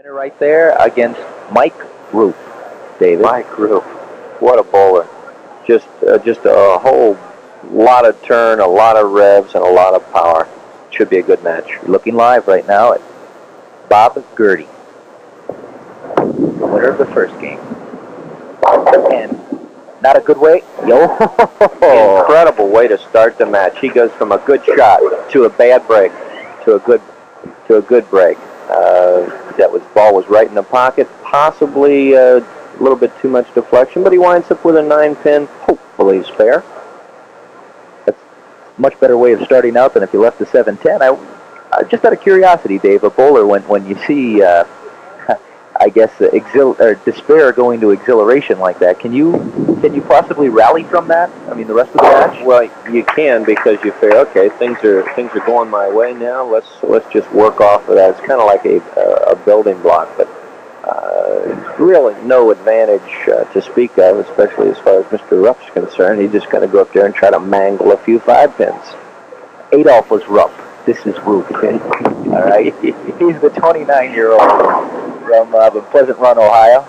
Winner right there against Mike Rupp. David. Mike Rupp, what a bowler! Just a whole lot of turn, a lot of revs, and a lot of power. Should be a good match. You're looking live right now at Bob Gerde, winner of the first game. And not a good way. Incredible way to start the match. He goes from a good shot to a bad break to a good break. That ball was right in the pocket, possibly a little bit too much deflection, but he winds up with a 9-pin, hopefully spare. That's a much better way of starting out than if you left the 7-10. Just out of curiosity, Dave, a bowler, when you see, I guess, despair going to exhilaration like that, can you possibly rally from that? I mean, the rest of the match? Well, you can, because you figure, okay, things are going my way now. Let's just work off of that. It's kind of like a building block, but really no advantage to speak of, especially as far as Mr. Rupp's concerned. He's just going to go up there and try to mangle a few 5-pins. Adolph was Rupp. This is Rupp. All right, he's the 29-year-old from Pleasant Run, Ohio.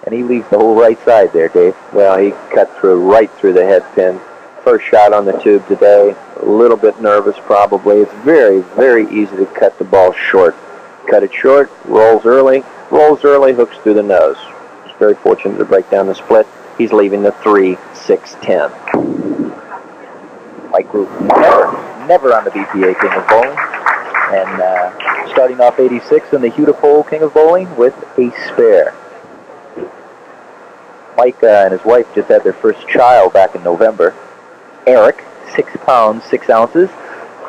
And he leaves the whole right side there, Dave. Well, he cut right through the head pin. First shot on the tube today. A little bit nervous, probably. It's very, very easy to cut the ball short. Cut it short, rolls early, hooks through the nose. He's very fortunate to break down the split. He's leaving the 3-6-10. Mike Rupp, never on the BPA King of Bowling. And starting off 86 in the Hudepohl King of Bowling with a spare. Mike and his wife just had their first child back in November. Eric, 6 pounds, 6 ounces.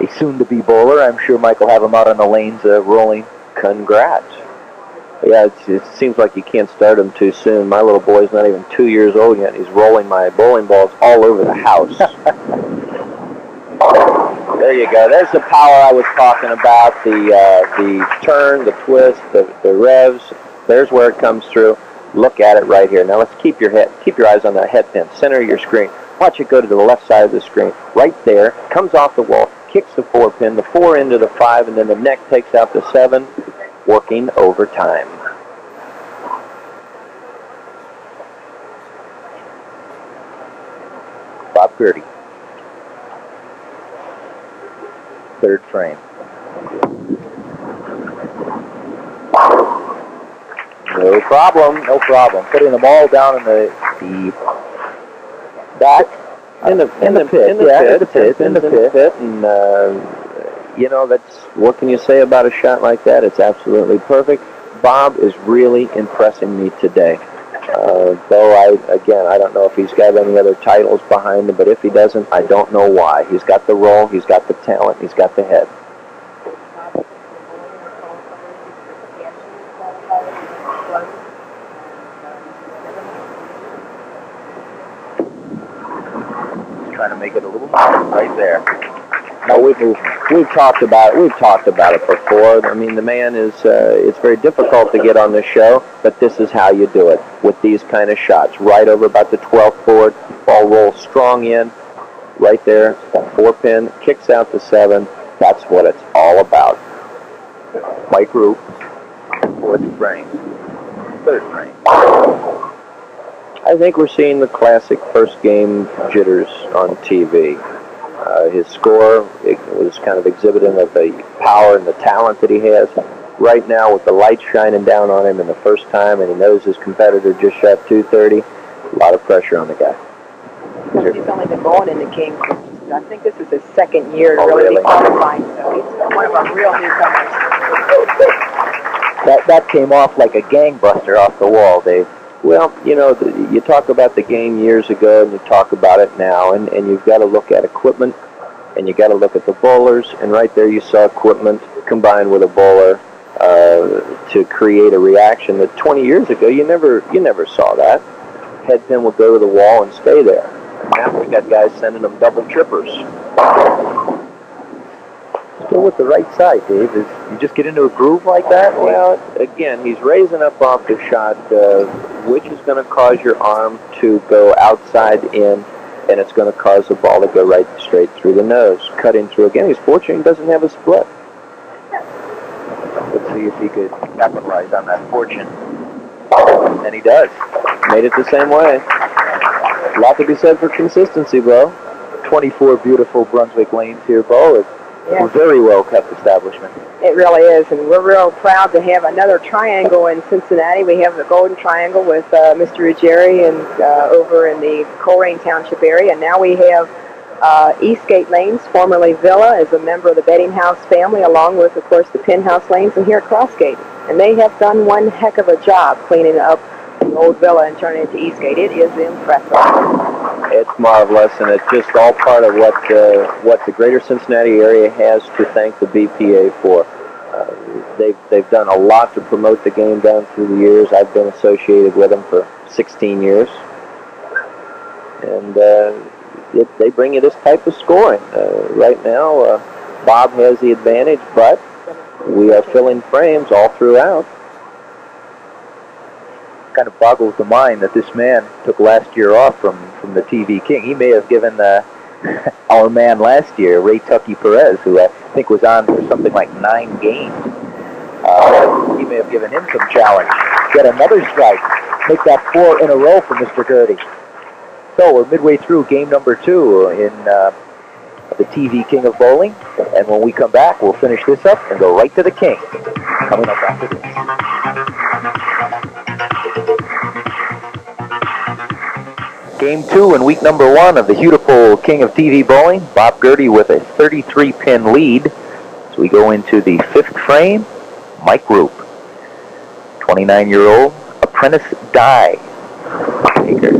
A soon-to-be bowler. I'm sure Mike will have him out on the lanes rolling. Congrats. Yeah, it seems like you can't start him too soon. My little boy's not even 2 years old yet. He's rolling my bowling balls all over the house. There you go. There's the power I was talking about. The turn, the twist, the revs. There's where it comes through. Look at it right here. Now let's keep your eyes on that head pin. Center of your screen. Watch it go to the left side of the screen. Right there. Comes off the wall. Kicks the 4-pin. The 4 into the 5, and then the neck takes out the 7. Working overtime. Bob Gerde. Third frame. No problem. Putting the ball down in the back. In the pit. And that's, what can you say about a shot like that? It's absolutely perfect. Bob is really impressing me today. Though I don't know if he's got any other titles behind him, but if he doesn't, I don't know why. He's got the roll, he's got the talent, he's got the head. Trying to make it a little more right there. No, we've talked about it before. I mean, the man is. It's very difficult to get on this show, but this is how you do it with these kind of shots. Right over about the 12th board, ball rolls strong in, right there. That 4-pin kicks out the 7. That's what it's all about. Mike Rupp, 4th frame, 3rd frame. I think we're seeing the classic first game jitters on TV. His score, it was kind of exhibiting of the power and the talent that he has. Right now, with the light shining down on him in the first time, and he knows his competitor just shot 230, a lot of pressure on the guy. He's only been going in the King. I think this is his 2nd year to really be qualifying, so he's one of our real newcomers. That came off like a gangbuster off the wall, Dave. Well, you talk about the game years ago, and you talk about it now, and you've got to look at equipment, and you got to look at the bowlers, and right there you saw equipment combined with a bowler to create a reaction that 20 years ago you never saw that. Head pin would go to the wall and stay there. Now we got guys sending them double trippers. Still with the right side, Dave. You just get into a groove like that? Well, again, he's raising up off the shot, which is going to cause your arm to go outside in, and it's going to cause the ball to go right straight through the nose. Cutting through again. He's fortunate he doesn't have a split. see if he could capitalize on that fortune. And he does. Made it the same way. A lot to be said for consistency, Bo. 24 beautiful Brunswick lanes here, Bo. It's a very well kept establishment. It really is, and we're real proud to have another triangle in Cincinnati. We have the Golden Triangle with Mr. Ruggieri and over in the Coleraine Township area, and now we have Eastgate Lanes, formerly Villa, as a member of the Betting House family, along with, of course, the Pinhouse Lanes, and here at Crossgate. And they have done one heck of a job cleaning up the old Villa and turning it into Eastgate. It is impressive. It's marvelous, and it's just all part of what the greater Cincinnati area has to thank the BPA for. They've done a lot to promote the game down through the years. I've been associated with them for 16 years. And they bring you this type of scoring. Right now, Bob has the advantage, but we are filling frames all throughout. Kind of boggles the mind that this man took last year off from the TV King. He may have given our man last year, Ray Tucky Perez, who I think was on for something like 9 games. He may have given him some challenge. Get another strike. Make that 4 in a row for Mr. Gerde. So we're midway through game number 2 in the TV King of Bowling. And when we come back, we'll finish this up and go right to the King. Coming up after this. Game 2 in week number 1 of the Hudepohl King of TV Bowling. Bob Gerde with a 33-pin lead. As we go into the 5th frame, Mike Rupp, 29-year-old apprentice die maker.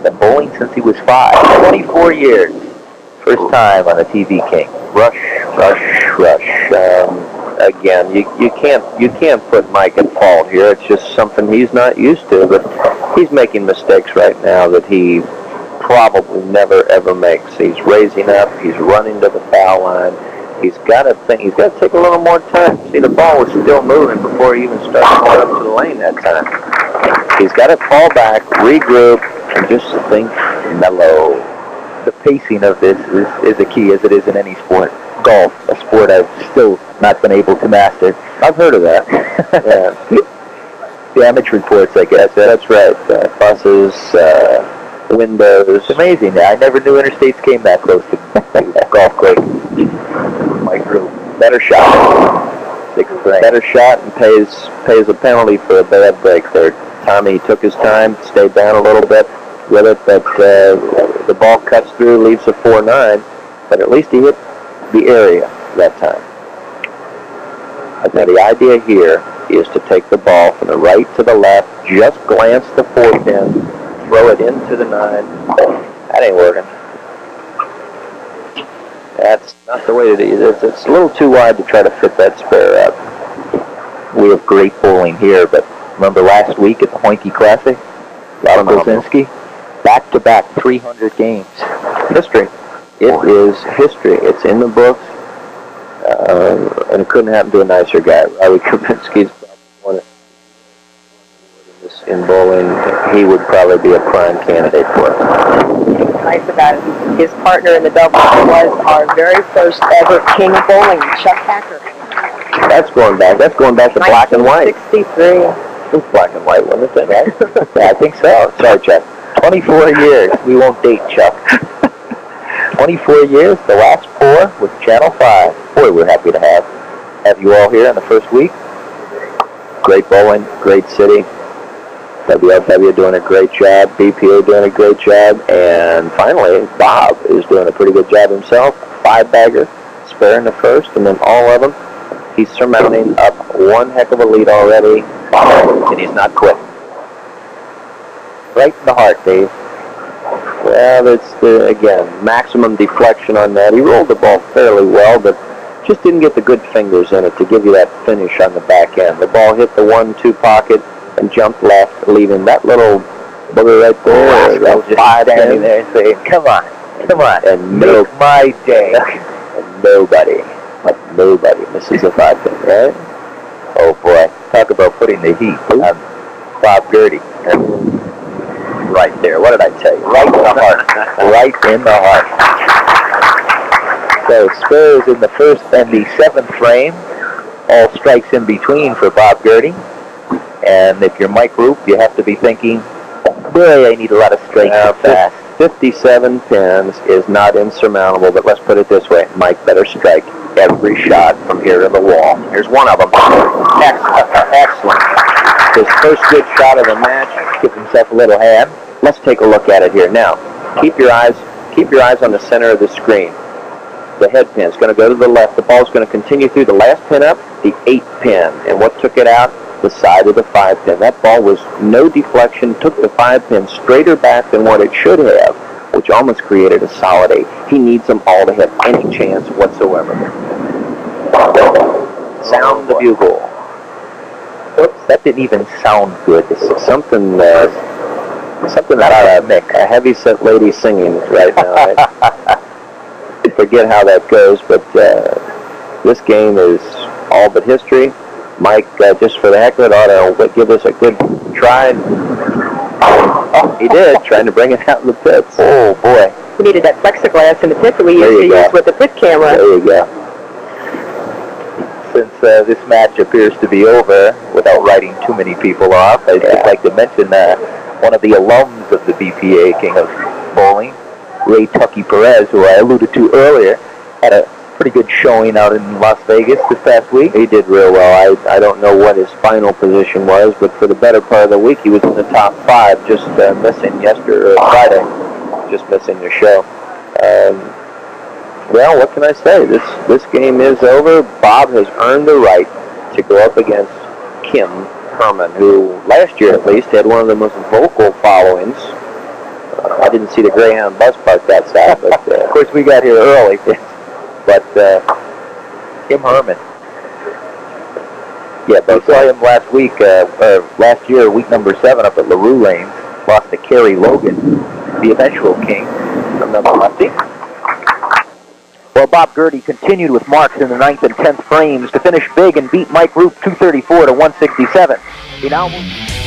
Been bowling since he was 5. 24 years. First time on the TV King. Rush. Again, you can't put Mike at fault here. It's just something he's not used to. But he's making mistakes right now that he probably never ever makes. He's raising up. He's running to the foul line. He's got to think. He's got to take a little more time. See, the ball was still moving before he even started going up to the lane that time. He's got to fall back, regroup, and just think mellow. The pacing of this is a key, as it is in any sport. Golf, a sport I've still not been able to master. I've heard of that. Damage reports, I guess. That's right. Buses, windows. It's amazing. I never knew interstates came that close to golf course. Mike Rupp, better shot. 6th frame. Better shot and pays a penalty for a bad break there. Tommy took his time, stayed down a little bit with it, but the ball cuts through, leaves a 4-9, but at least he hit the area that time. Now the idea here is to take the ball from the right to the left, just glance the 4-pin, throw it into the 9. That ain't working. That's not the way to do it. It's a little too wide to try to fit that spare up. We have great bowling here, but remember last week at the Hoinky Classic? Robin Bozinski? Back-to-back 300 games. History. It is history. It's in the books, and it couldn't happen to a nicer guy. Robbie Kaminsky's probably in bowling. He would probably be a prime candidate for it. What's nice about it, his partner in the double was our very first ever King of Bowling, Chuck Hacker. That's going back to black and white. 1963. It was black and white, wasn't it, right? Yeah, I think so. Sorry, Chuck. 24 years. We won't date Chuck. 24 years, the last 4 with Channel 5. Boy, we're happy to have you all here in the first week. Great bowling, great city. WFW doing a great job, BPA doing a great job, and finally, Bob is doing a pretty good job himself. 5-bagger, sparing the first, and then all of them. He's surmounting up one heck of a lead already, and he's not quitting. Right in the heart, Dave. Well, it's, again, maximum deflection on that. He rolled the ball fairly well, but just didn't get the good fingers in it to give you that finish on the back end. The ball hit the 1-2 pocket and jumped left, leaving that little booger right there. That was just standing there saying, come on, and make my day. And nobody misses a 5-pin, right? Oh, boy. Talk about putting the heat on Bob Gerde. Right there. What did I tell you? Right in the heart. Right in the heart. So Spurs in the 1st and the 7th frame. all strikes in between for Bob Gerde. And if you're Mike Rupp, you have to be thinking, boy, I need a lot of strikes fast. 57 pins is not insurmountable, but let's put it this way. Mike better strike every shot from here to the wall. Here's one of them. Excellent. His first good shot of the match. Gives himself a little hand. Let's take a look at it here. Now, keep your eyes on the center of the screen. The head pin is going to go to the left. The ball is going to continue through the last pin up, the 8th pin. And what took it out? The side of the 5 pin. That ball was no deflection, took the 5 pin straighter back than what it should have, which almost created a solid 8. He needs them all to have any chance whatsoever. Sound the bugle. Oops, that didn't even sound good. Something that a heavy-set lady singing right now. I forget how that goes, but this game is all but history. Mike, just for the heck of it, ought to give us a good try. Oh, he did, trying to bring it out in the pits. Oh, boy. We needed that plexiglass in the pit that we used to use with the pit camera. There you go. Since this match appears to be over, without writing too many people off, I'd just like to mention one of the alums of the BPA, King of Bowling, Ray Tucky Perez, who I alluded to earlier, had a pretty good showing out in Las Vegas this past week. He did real well. I don't know what his final position was, but for the better part of the week, he was in the top 5, just missing Friday, just missing the show. Well, what can I say? This game is over. Bob has earned the right to go up against Kim Herman, who last year at least had one of the most vocal followings. I didn't see the Greyhound bus park that side, but of course we got here early. But Kim Herman, yeah, we saw him last year, week number 7 up at LaRue Lanes. Lost to Kerry Logan, the eventual king, another lefty. Well, Bob Gerde continued with marks in the 9th and 10th frames to finish big and beat Mike Rupp 234 to 167. He now moves